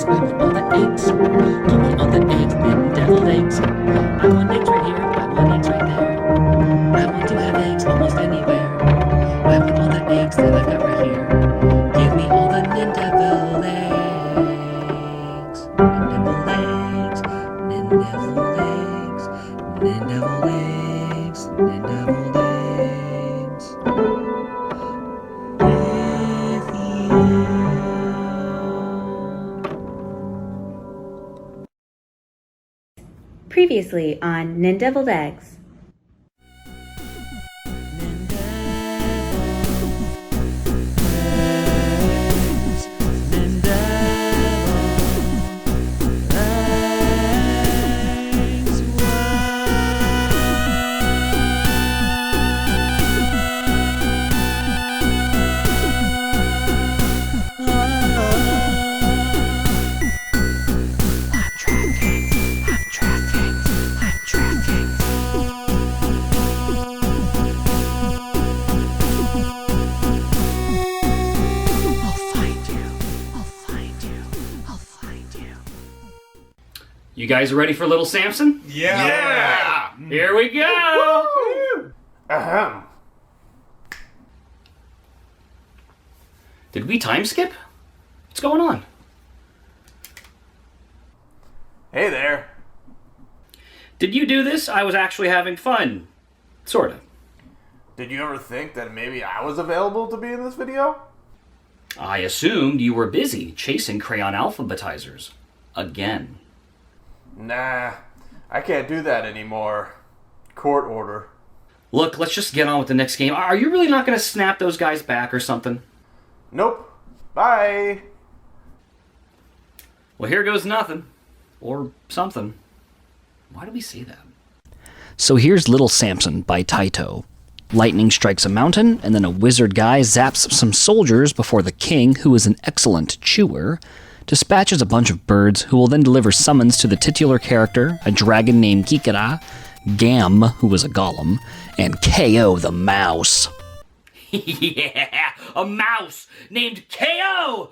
eggs. I want all the eggs. Give me all the eggs, Nindeviled eggs. I want eggs right here. I want eggs right there. I want to have eggs almost anywhere. I want all the eggs that I've got right here. Give me all the Nindeviled eggs. Nindeviled eggs. Nindeviled eggs. Nindeviled eggs. Nindeviled eggs. Previously on Nindeviled Eggs. You guys ready for little Samson? Yeah! Here we go! Ahem. Did we time skip? What's going on? Hey there. Did you do this? I was actually having fun. Sorta. Did you ever think that maybe I was available to be in this video? I assumed you were busy chasing crayon alphabetizers. Again. Nah, I can't do that anymore. Court order. Look, let's just get on with the next game. Are you really not going to snap those guys back or something? Nope. Bye. Well, here goes nothing. Or something. Why do we say that? So here's Little Samson by Taito. Lightning strikes a mountain, and then a wizard guy zaps some soldiers before the king, who is an excellent chewer, dispatches a bunch of birds who will then deliver summons to the titular character, a dragon named Kikara, Gam, who was a golem, and KO the mouse. Yeah, a mouse named KO!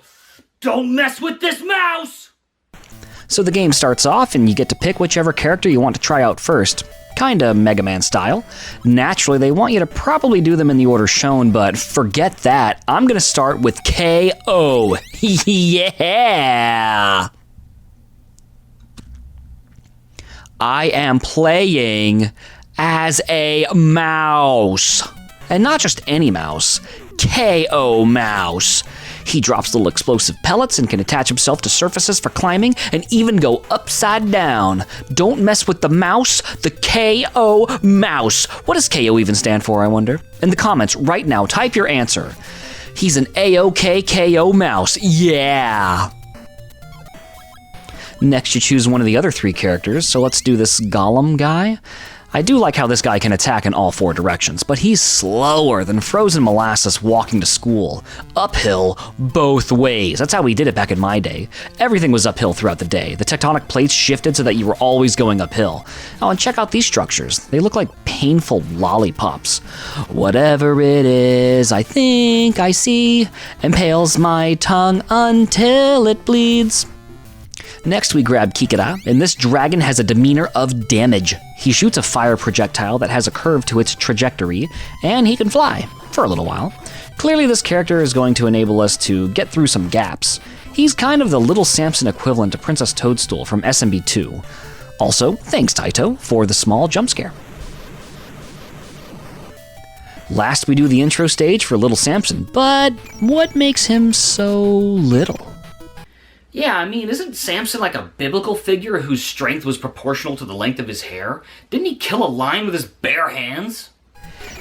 Don't mess with this mouse! So the game starts off, and you get to pick whichever character you want to try out first. Kinda Mega Man style. Naturally, they want you to probably do them in the order shown, but forget that. I'm gonna start with KO. Yeah! I am playing as a mouse. And not just any mouse. KO mouse. He drops little explosive pellets and can attach himself to surfaces for climbing and even go upside down. Don't mess with the mouse, the KO mouse. What does KO even stand for, I wonder? In the comments right now, type your answer. He's an A-OK KO mouse. Yeah! Next, you choose one of the other three characters, so let's do this golem guy. I do like how this guy can attack in all four directions, but he's slower than frozen molasses walking to school. Uphill, both ways. That's how we did it back in my day. Everything was uphill throughout the day. The tectonic plates shifted so that you were always going uphill. Oh, and check out these structures. They look like painful lollipops. Whatever it is, I think I see, impales my tongue until it bleeds. Next, we grab Kikara, and this dragon has a demeanor of damage. He shoots a fire projectile that has a curve to its trajectory, and he can fly, for a little while. Clearly, this character is going to enable us to get through some gaps. He's kind of the Little Samson equivalent to Princess Toadstool from SMB 2. Also, thanks Taito for the small jump scare. Last, we do the intro stage for Little Samson, but what makes him so little? Yeah, I mean, isn't Samson like a biblical figure whose strength was proportional to the length of his hair? Didn't he kill a lion with his bare hands?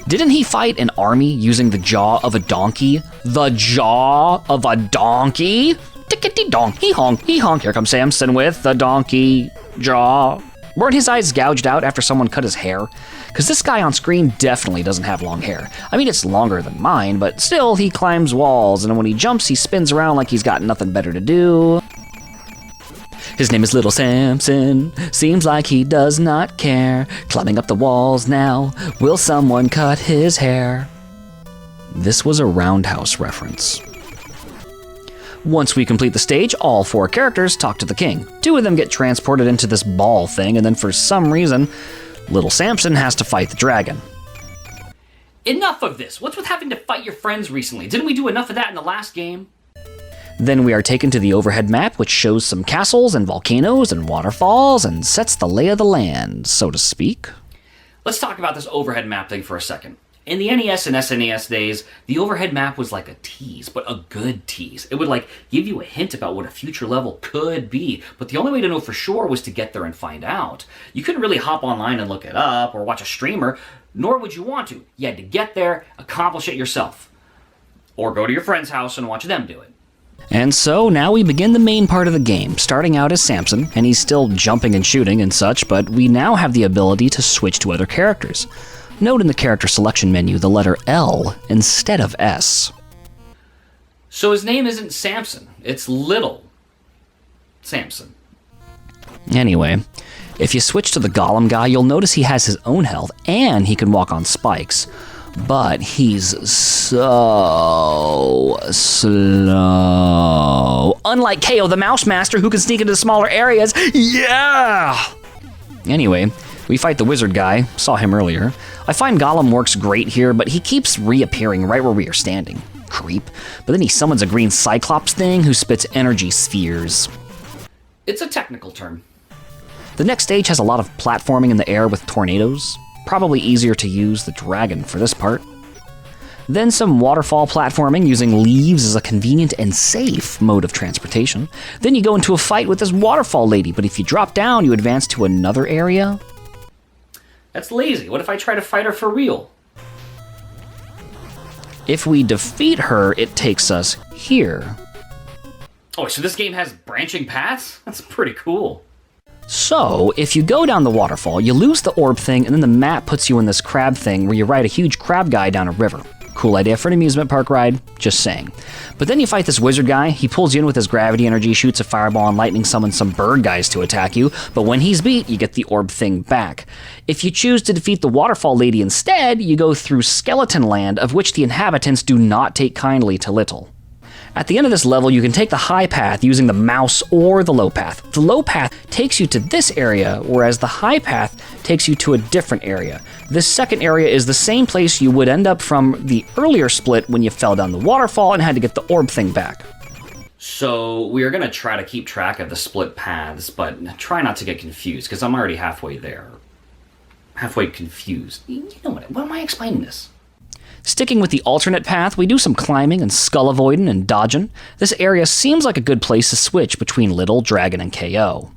Didn't he fight an army using the jaw of a donkey? The jaw of a donkey? Tickety donkey honk, he honk. Here comes Samson with the donkey jaw. Weren't his eyes gouged out after someone cut his hair? Because this guy on screen definitely doesn't have long hair. I mean, it's longer than mine, but still, he climbs walls, and when he jumps, he spins around like he's got nothing better to do. His name is Little Samson, seems like he does not care. Climbing up the walls now, will someone cut his hair? This was a Roundhouse reference. Once we complete the stage, all 4 characters talk to the king. 2 of them get transported into this ball thing, and then for some reason, little Samson has to fight the dragon. Enough of this. What's with having to fight your friends recently? Didn't we do enough of that in the last game? Then we are taken to the overhead map, which shows some castles and volcanoes and waterfalls and sets the lay of the land, so to speak. Let's talk about this overhead map thing for a second. In the NES and SNES days, the overhead map was like a tease, but a good tease. It would give you a hint about what a future level could be, but the only way to know for sure was to get there and find out. You couldn't really hop online and look it up or watch a streamer, nor would you want to. You had to get there, accomplish it yourself. Or go to your friend's house and watch them do it. And so now we begin the main part of the game, starting out as Samson, and he's still jumping and shooting and such, but we now have the ability to switch to other characters. Note in the character selection menu the letter L instead of S. So his name isn't Samson, it's Little Samson. Anyway, if you switch to the golem guy, you'll notice he has his own health and he can walk on spikes. But he's so slow. Unlike KO the Mouse Master, who can sneak into smaller areas. Yeah! Anyway, we fight the wizard guy. Saw him earlier. I find Gollum works great here, but he keeps reappearing right where we are standing. Creep. But then he summons a green cyclops thing who spits energy spheres. It's a technical term. The next stage has a lot of platforming in the air with tornadoes. Probably easier to use the dragon for this part. Then some waterfall platforming using leaves as a convenient and safe mode of transportation. Then you go into a fight with this waterfall lady, but if you drop down, you advance to another area. That's lazy. What if I try to fight her for real? If we defeat her, it takes us here. Oh, so this game has branching paths? That's pretty cool. So, if you go down the waterfall, you lose the orb thing, and then the map puts you in this crab thing where you ride a huge crab guy down a river. Cool idea for an amusement park ride, just saying. But then you fight this wizard guy, he pulls you in with his gravity energy, shoots a fireball, and lightning summons some bird guys to attack you, but when he's beat, you get the orb thing back. If you choose to defeat the waterfall lady instead, you go through Skeleton Land, of which the inhabitants do not take kindly to little. At the end of this level, you can take the high path using the mouse or the low path. The low path takes you to this area, whereas the high path takes you to a different area. This second area is the same place you would end up from the earlier split when you fell down the waterfall and had to get the orb thing back. So we are going to try to keep track of the split paths, but try not to get confused, because I'm already halfway there. Halfway confused. You know what am I explaining this? Sticking with the alternate path, we do some climbing and skull avoiding and dodging. This area seems like a good place to switch between Little, Dragon, and KO.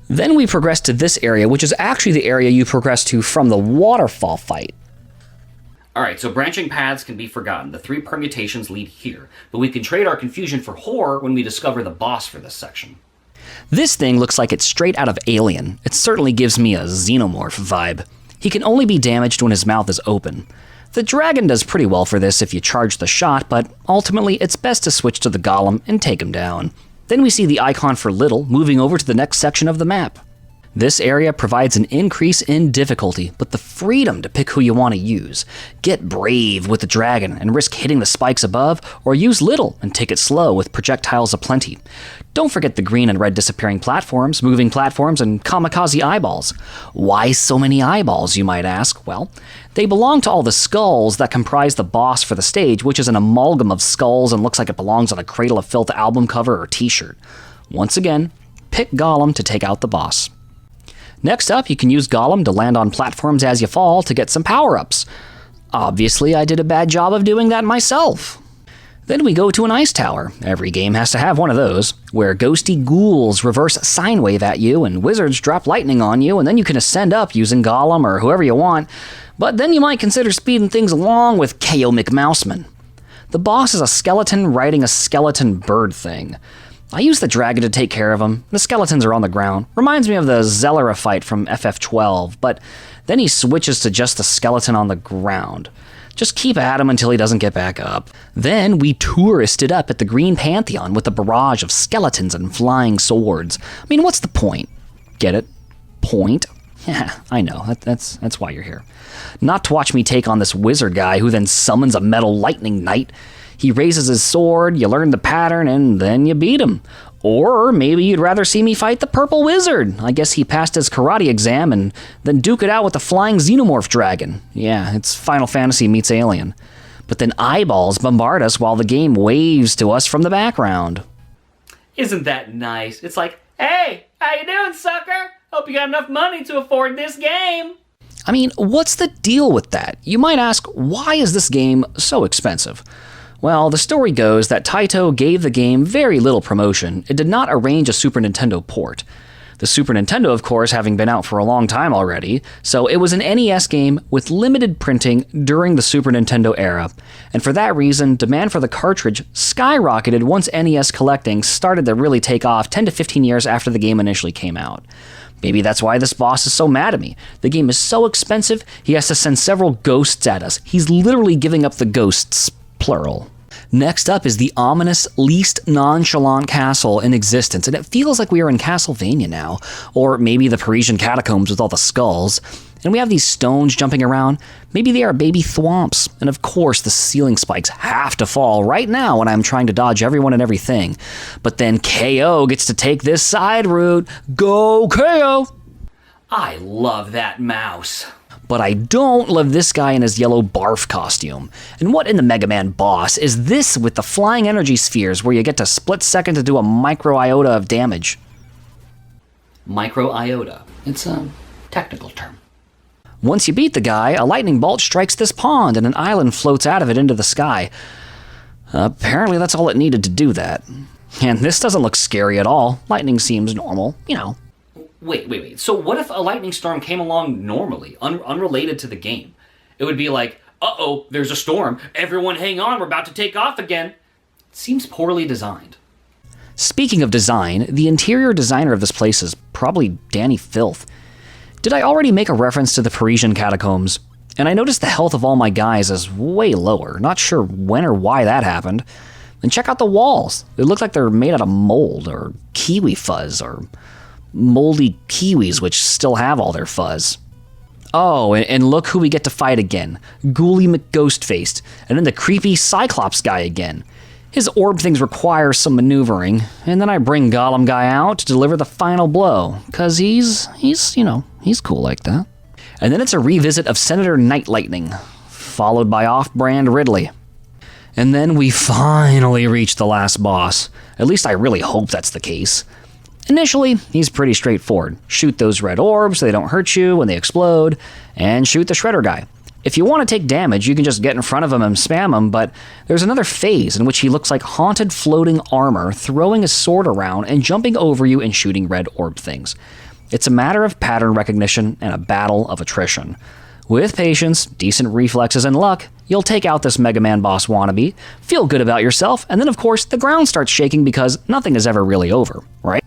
Then we progress to this area, which is actually the area you progress to from the waterfall fight. Alright, so branching paths can be forgotten. The 3 permutations lead here, but we can trade our confusion for horror when we discover the boss for this section. This thing looks like it's straight out of Alien. It certainly gives me a xenomorph vibe. He can only be damaged when his mouth is open. The dragon does pretty well for this if you charge the shot, but ultimately it's best to switch to the golem and take him down. Then we see the icon for Little moving over to the next section of the map. This area provides an increase in difficulty, but the freedom to pick who you want to use. Get brave with the dragon and risk hitting the spikes above, or use Little and take it slow with projectiles aplenty. Don't forget the green and red disappearing platforms, moving platforms, and kamikaze eyeballs. Why so many eyeballs, you might ask? Well, they belong to all the skulls that comprise the boss for the stage, which is an amalgam of skulls and looks like it belongs on a Cradle of Filth album cover or t-shirt. Once again, pick Gollum to take out the boss. Next up, you can use Gollum to land on platforms as you fall to get some power-ups. Obviously, I did a bad job of doing that myself. Then we go to an ice tower. Every game has to have one of those, where ghosty ghouls reverse sine wave at you and wizards drop lightning on you, and then you can ascend up using Gollum or whoever you want, but then you might consider speeding things along with KO McMouseman. The boss is a skeleton riding a skeleton bird thing. I use the dragon to take care of him. The skeletons are on the ground. Reminds me of the Zelera fight from FF12, but then he switches to just the skeleton on the ground. Just keep at him until he doesn't get back up. Then we touristed up at the Green Pantheon with a barrage of skeletons and flying swords. I mean, what's the point? Get it? Point? Yeah, I know. That's why you're here. Not to watch me take on this wizard guy who then summons a metal lightning knight. He raises his sword, you learn the pattern, and then you beat him. Or maybe you'd rather see me fight the Purple Wizard. I guess he passed his karate exam and then duke it out with the flying xenomorph dragon. Yeah, it's Final Fantasy meets Alien. But then eyeballs bombard us while the game waves to us from the background. Isn't that nice? It's like, hey, how you doing, sucker? Hope you got enough money to afford this game. I mean, what's the deal with that? You might ask, why is this game so expensive? Well, the story goes that Taito gave the game very little promotion. It did not arrange a Super Nintendo port. The Super Nintendo, of course, having been out for a long time already, so it was an NES game with limited printing during the Super Nintendo era. And for that reason, demand for the cartridge skyrocketed once NES collecting started to really take off 10 to 15 years after the game initially came out. Maybe that's why this boss is so mad at me. The game is so expensive, he has to send several ghosts at us. He's literally giving up the ghosts, plural. Next up is the ominous, least nonchalant castle in existence, and it feels like we are in Castlevania now, or maybe the Parisian catacombs with all the skulls. And we have these stones jumping around. Maybe they are baby thwomps. And of course, the ceiling spikes have to fall right now when I'm trying to dodge everyone and everything. But then KO gets to take this side route. Go KO! I love that mouse. But I don't love this guy in his yellow barf costume. And what in the Mega Man boss is this with the flying energy spheres where you get to split second to do a micro iota of damage? Micro iota. It's a technical term. Once you beat the guy, a lightning bolt strikes this pond and an island floats out of it into the sky. Apparently that's all it needed to do that. And this doesn't look scary at all. Lightning seems normal, you know. Wait. So what if a lightning storm came along normally, unrelated to the game? It would be like, uh-oh, there's a storm. Everyone hang on, we're about to take off again. It seems poorly designed. Speaking of design, the interior designer of this place is probably Danny Filth. Did I already make a reference to the Parisian catacombs? And I noticed the health of all my guys is way lower. Not sure when or why that happened. And check out the walls. They look like they're made out of mold or kiwi fuzz or moldy kiwis which still have all their fuzz. Oh, and look who we get to fight again. Ghoulie McGhostfaced. And then the creepy Cyclops guy again. His orb things require some maneuvering, and then I bring Gollum guy out to deliver the final blow, cause he's cool like that. And then it's a revisit of Senator Night Lightning, followed by off-brand Ridley. And then we finally reach the last boss. At least I really hope that's the case. Initially, he's pretty straightforward. Shoot those red orbs so they don't hurt you when they explode, and shoot the Shredder guy. If you want to take damage, you can just get in front of him and spam him, but there's another phase in which he looks like haunted floating armor, throwing his sword around and jumping over you and shooting red orb things. It's a matter of pattern recognition and a battle of attrition. With patience, decent reflexes, and luck, you'll take out this Mega Man boss wannabe, feel good about yourself, and then of course the ground starts shaking because nothing is ever really over, right?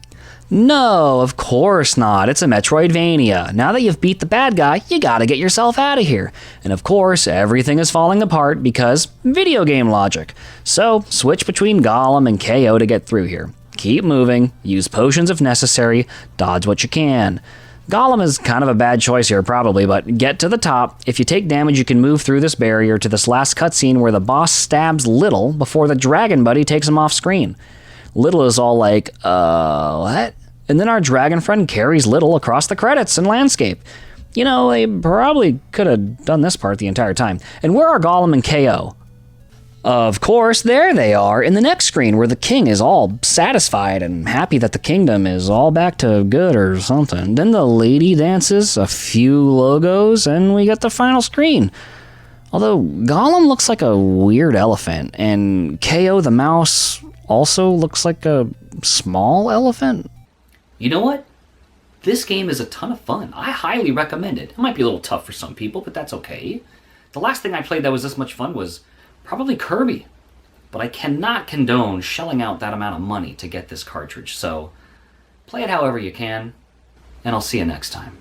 No, of course not. It's a Metroidvania. Now that you've beat the bad guy, you gotta get yourself out of here. And of course, everything is falling apart because video game logic. So, switch between Gollum and KO to get through here. Keep moving, use potions if necessary, dodge what you can. Gollum is kind of a bad choice here probably, but get to the top. If you take damage, you can move through this barrier to this last cutscene where the boss stabs Little before the dragon buddy takes him off screen. Little is all like, what? And then our dragon friend carries Little across the credits and landscape. You know, they probably could have done this part the entire time. And where are Gollum and KO? Of course, there they are in the next screen where the king is all satisfied and happy that the kingdom is all back to good or something. Then the lady dances, a few logos, and we get the final screen. Although Gollum looks like a weird elephant, and KO the mouse also looks like a small elephant. You know what? This game is a ton of fun. I highly recommend it. It might be a little tough for some people, but that's okay. The last thing I played that was this much fun was probably Kirby. But I cannot condone shelling out that amount of money to get this cartridge, so play it however you can, and I'll see you next time.